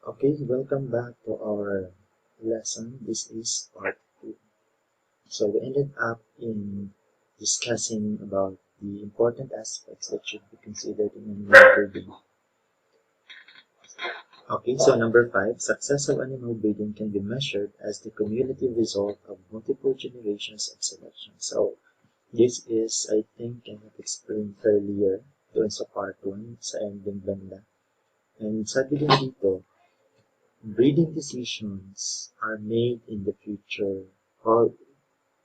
Okay, welcome back to our lesson. This is part 2. So we ended up in discussing about the important aspects that should be considered in animal breeding. Okay, so number 5, success of animal breeding can be measured as the cumulative result of multiple generations of selection. So this is, I think, I have explained earlier doon sa part 1 sa ending banda. And sabi din dito, breeding decisions are made in the future or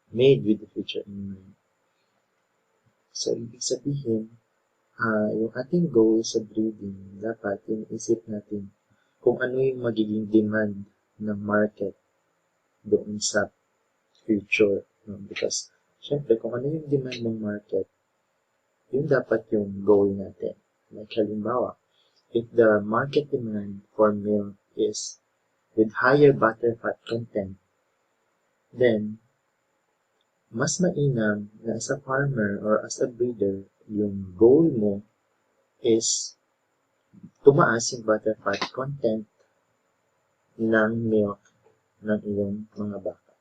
made with the future in mind. So, ibig sabihin, yung ating goal sa breeding, dapat iniisip natin kung ano yung magiging demand ng market doon sa future. No? Because, syempre, kung ano yung demand ng market, yun dapat yung goal natin. Like, halimbawa, if the market demand for milk is with higher butterfat content, then mas mainam na as a farmer or as a breeder, yung goal mo is tumaas yung butterfat content ng milk ng iyong mga baka.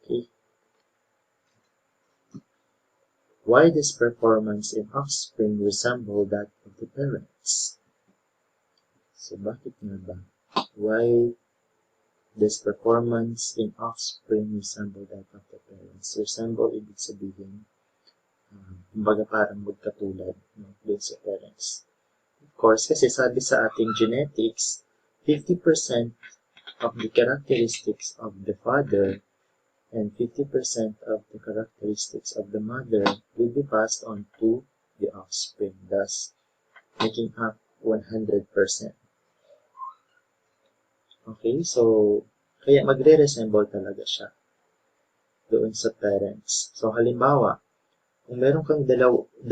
Okay? Why does performance in offspring resemble that of the parents? So, bakit nga ba? Why does performance in offspring resemble that of the parents? Resemble, ibig sabihin, kumbaga parang magkatulad, no, dun sa parents. Of course, kasi sabi sa ating genetics, 50% of the characteristics of the father and 50% of the characteristics of the mother will be passed on to the offspring, thus making up 100%. Okay, so kaya magre-resemble talaga siya doon sa parents. So halimbawa, kung meron kang 20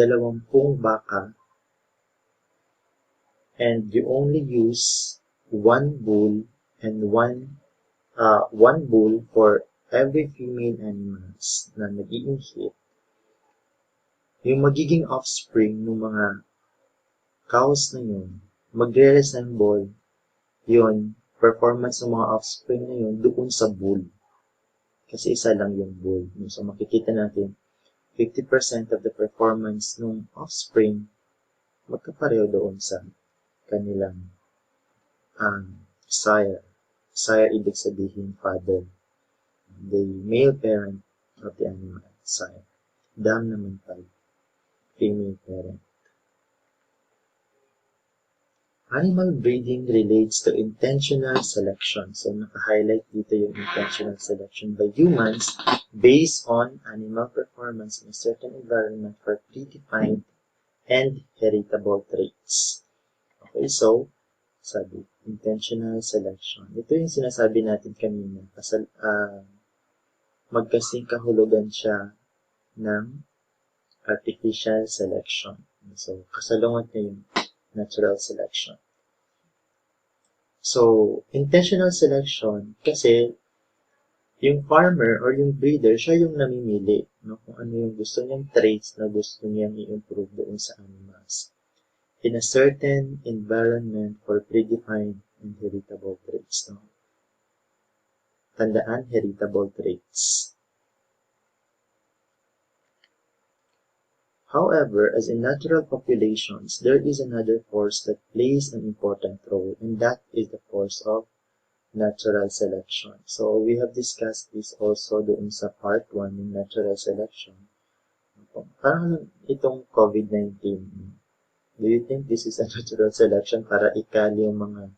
baka and you only use one bull and one bull for every female animals na nag-i-inhit, yung magiging offspring ng mga cows na yun, magre-resemble yun, performance ng mga offspring na yun doon sa bull. Kasi isa lang yung bull. So makikita natin, 50% of the performance ng offspring magkapareho doon sa kanilang sire. Sire, ibig sabihin father. The male parent of the animal, sire. Dam naman tayo, female parent. Animal breeding relates to intentional selection. So, naka-highlight dito yung intentional selection by humans based on animal performance in a certain environment for predefined and heritable traits. Okay, so, sabi, intentional selection. Ito yung sinasabi natin kanina. Magkasing kahulugan siya ng artificial selection. So, kasalungat niya yung natural selection. So, intentional selection, kasi yung farmer or yung breeder, siya yung namimili, no? Kung ano yung gusto niyang traits na gusto niyang i-improve doon sa animals. In a certain environment for predefined and heritable traits. No? Tandaan, heritable traits. However, as in natural populations, there is another force that plays an important role, and that is the force of natural selection. So, we have discussed this also doon sa part 1 ng natural selection. Parang itong COVID-19, do you think this is a natural selection para ikali yung mga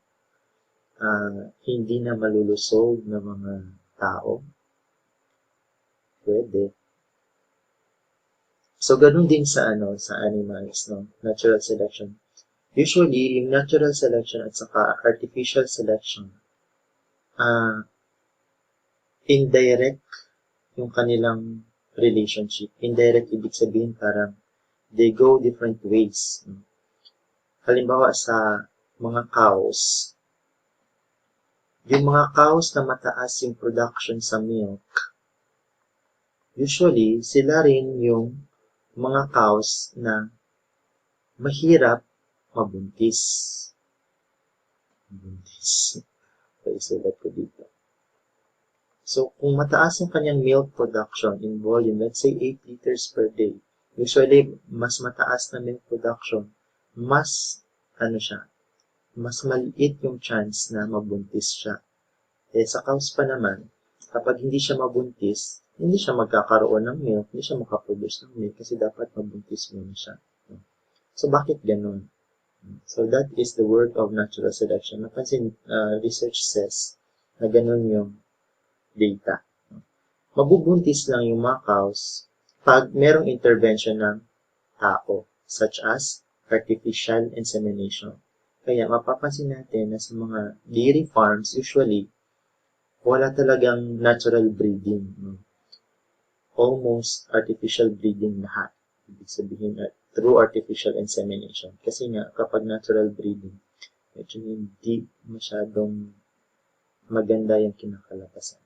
hindi na malulusog na mga tao? Pwede. So, ganun din sa animals, no? Natural selection. Usually, yung natural selection at saka artificial selection, indirect yung kanilang relationship. Indirect, ibig sabihin parang they go different ways. No? Halimbawa sa mga cows, yung mga cows na mataas yung production sa milk, usually, sila rin yung mga cows na mahirap mabuntis. Buntis. So, isulat ko dito. So, kung mataas yung kanyang milk production in volume, let's say 8 liters per day, usually, mas mataas na milk production, mas, mas maliit yung chance na mabuntis siya. Eh, sa cows pa naman, kapag hindi siya mabuntis, hindi siya magkakaroon ng milk, hindi siya makaproduce ng milk, kasi dapat mabuntis muna siya. So, bakit ganun? So, that is the work of natural selection. Napansin, research says na ganun yung data. Mabubuntis lang yung mga cows pag merong intervention ng tao, such as artificial insemination. Kaya mapapansin natin na sa mga dairy farms, usually, wala talagang natural breeding. Almost artificial breeding lahat. Ibig sabihin, through artificial insemination. Kasi nga, kapag natural breeding, medyo hindi masyadong maganda yung kinakalabasan.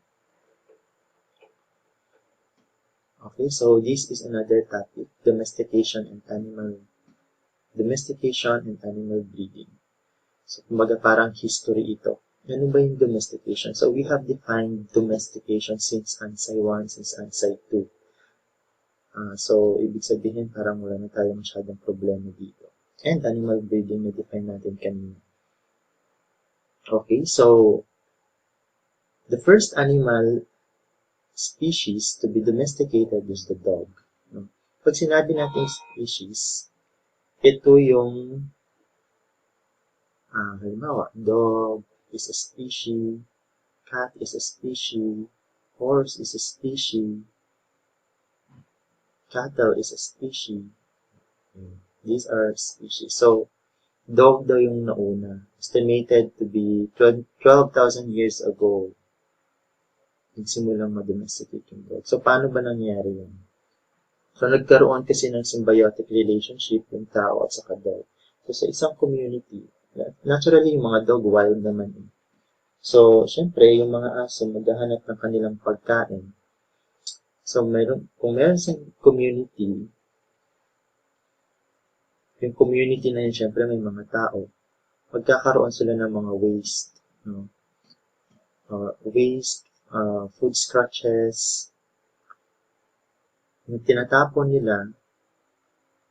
Okay, so this is another topic, domestication and animal breeding. So, kumbaga parang history ito. Ano ba yung domestication? So, we have defined domestication since ANSI 1, since ANSI 2. So, ibig sabihin parang wala na tayo masyadong problema dito. And animal breeding, na-define natin kanina. Okay, so, the first animal species to be domesticated is the dog. Pag sinabi natin species, ito yung halimbawa, dog is a species, cat is a species, horse is a species, cattle is a species. These are species. So, dog daw yung nauna. Estimated to be 12,000 years ago. Nagsimulang ma-domesticate yung dog. So, paano ba nangyari yun? So, nagkaroon kasi ng symbiotic relationship yung tao at saka dog. So, sa isang community, naturally, yung mga dog wild naman. So, syempre, yung mga aso, maghahanap ng kanilang pagkain. So, kung meron sa community, yung community na yun, syempre, may mga tao, magkakaroon sila ng mga waste. Food scratches, yung tinatapon nila,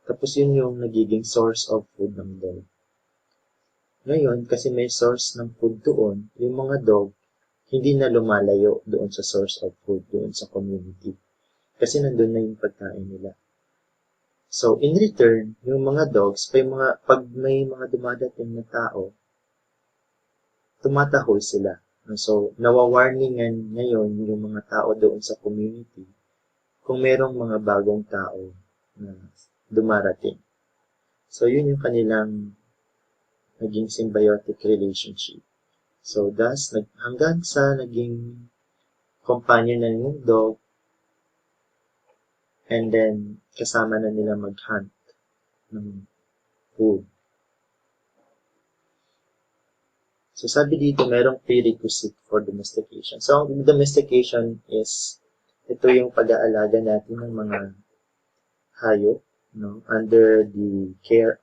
tapos yun yung nagiging source of food ng dog. Ngayon, kasi may source ng food doon, yung mga dog, hindi na lumalayo doon sa source of food, doon sa community. Kasi nandun na yung pagkain nila. So, in return, yung mga dogs, pag may mga dumadating na tao, tumatahol sila. So, nawawarningan ngayon yung mga tao doon sa community kung merong mga bagong tao na dumarating. So, yun yung kanilang naging symbiotic relationship. So, thus, hanggang sa naging companion na yung dog, and then, kasama na nila mag-hunt ng food. So, sabi dito, merong prerequisite for domestication. So, domestication is, ito yung pag-aalaga natin ng mga hayop, under the care,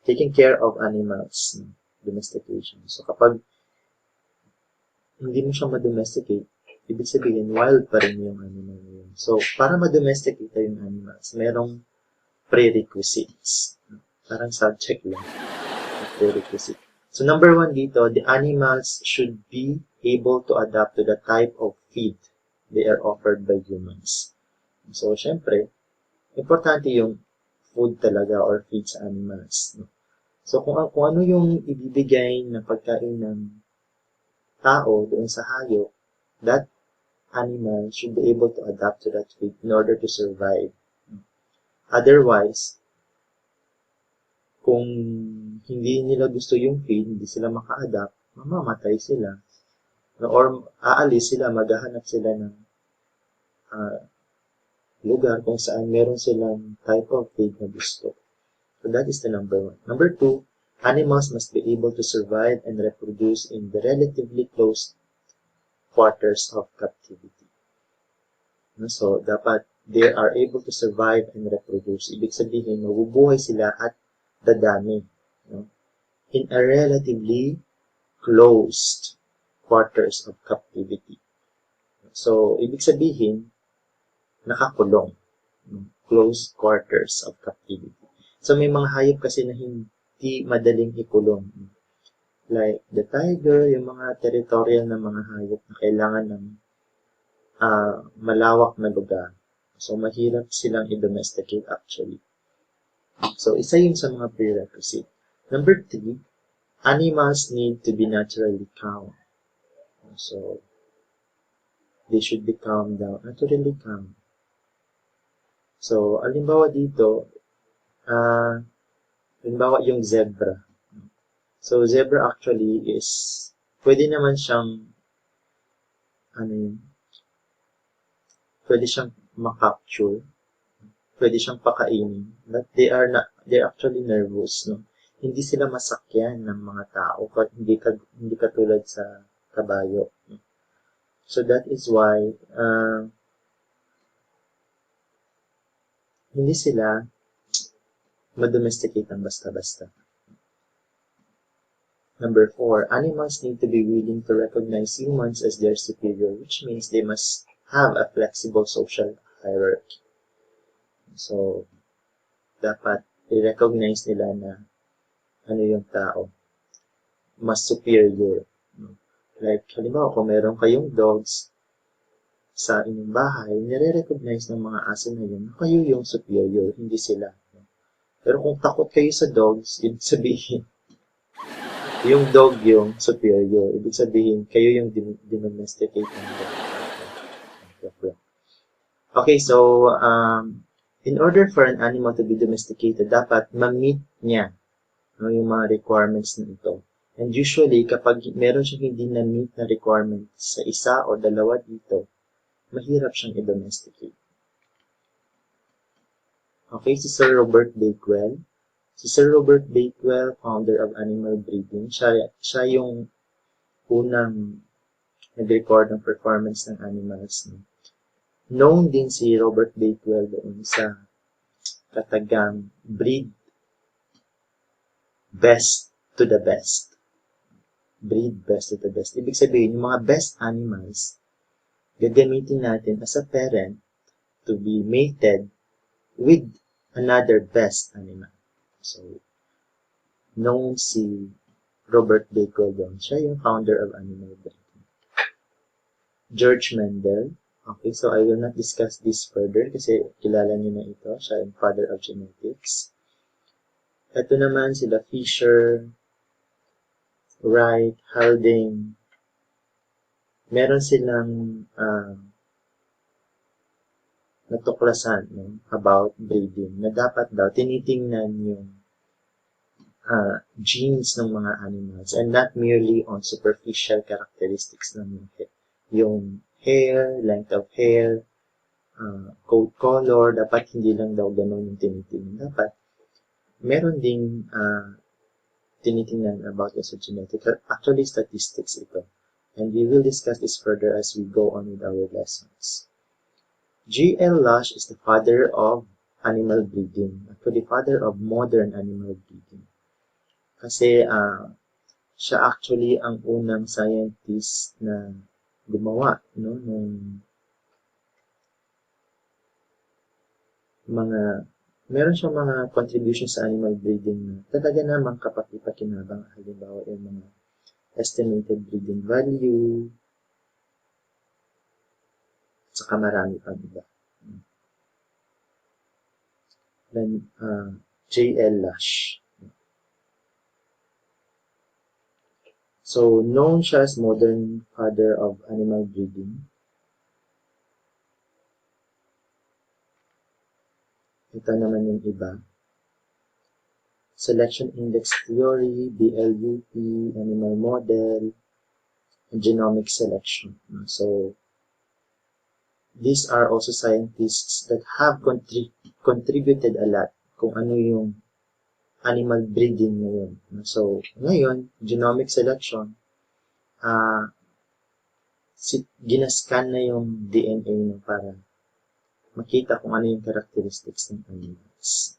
taking care of animals, domestication. So, kapag hindi mo siya ma-domesticate, ibig sabihin, wild pa rin yung animal yun. So, para ma-domesticate yung animals, merong prerequisites. Parang subject lang. Prerequisite. So, number 1 dito, the animals should be able to adapt to the type of feed they are offered by humans. So, syempre, importante yung food talaga or feed sa animals. So, kung ano yung ibibigay na pagkain ng tao doon sa hayop, that animal should be able to adapt to that feed in order to survive. Otherwise, kung hindi nila gusto yung feed, hindi sila maka-adapt, mamamatay sila. Or aalis sila, maghahanap sila ng lugar kung saan meron silang type of feed na gusto. So that is the number 1. Number 2, animals must be able to survive and reproduce in the relatively close quarters of captivity. So, dapat they are able to survive and reproduce. Ibig sabihin, mabubuhay sila at dadami. in a relatively closed quarters of captivity. So, ibig sabihin, nakakulong. Closed quarters of captivity. So, may mga hayop kasi na hindi madaling ikulong. Like the tiger, yung mga territorial na mga hayop na kailangan ng malawak na lugar. So, mahirap silang i-domesticate actually. So, isa yun sa mga prerequisite. Number 3, animals need to be naturally calm. So, they should be calmed down, naturally calm. So, halimbawa dito, halimbawa yung zebra. So, zebra actually is, pwede naman siyang, pwede siyang makapture, pwede siyang pakainin, but they're actually nervous, no? Hindi sila masakyan ng mga tao, hindi katulad sa kabayo. No? So, that is why, hindi sila madomesticate ng basta-basta. Number 4, animals need to be willing to recognize humans as their superior, which means they must have a flexible social hierarchy. So, dapat i-recognize nila na ano yung tao, mas superior. Like, halimbawa, kung meron kayong dogs sa inyong bahay, nire-recognize ng mga aso na yun, kayo yung superior, hindi sila. Pero kung takot kayo sa dogs, ibig sabihin, yung dog yung superior. Ibig sabihin, kayo yung dinomesticate ng dog. Okay, so, in order for an animal to be domesticated, dapat ma-meet niya yung mga requirements na ito. And usually, kapag meron siyang hindi na-meet na requirements sa isa o dalawa dito, mahirap siyang i-domesticate. Okay, si Sir Robert Bakewell. Si Sir Robert Bakewell, founder of animal breeding, siya yung unang nag-record ng performance ng animals. Known din si Robert Bakewell doon sa katagang breed best to the best. Breed best to the best. Ibig sabihin, yung mga best animals, gagamitin natin as a parent to be mated with another best animal. So, known si Robert Bakewell doon. Siya yung founder of animal breeding. George Mendel. Okay, so I will not discuss this further kasi kilala niyo na ito. Siya yung father of genetics. Ito naman sila Fisher, Wright, Haldane. Meron silang natuklasan about breeding na dapat daw tinitingnan yung genes ng mga animals and not merely on superficial characteristics ng yung hair, length of hair, coat color, dapat hindi lang daw ganun yung tinitingnan. Dapat meron ding tinitingnan about the genetic, actually statistics ito. And we will discuss this further as we go on with our lessons. G.L. Lush is the father of animal breeding, actually father of modern animal breeding. Kasi siya actually ang unang scientist na gumawa ng meron siyang mga contributions sa animal breeding na talaga namang kapaki-pakinabang. Halimbawa yung mga estimated breeding value, saka marami pang iba. Then, J.L. Lush. So, known siya as modern father of animal breeding. Ito naman yung iba. Selection Index Theory, BLUP, Animal Model, and Genomic Selection. So, these are also scientists that have contributed a lot kung ano yung animal breeding ngayon. So, ngayon, genomic selection, ginascan na yung DNA para makita kung ano yung characteristics ng animals.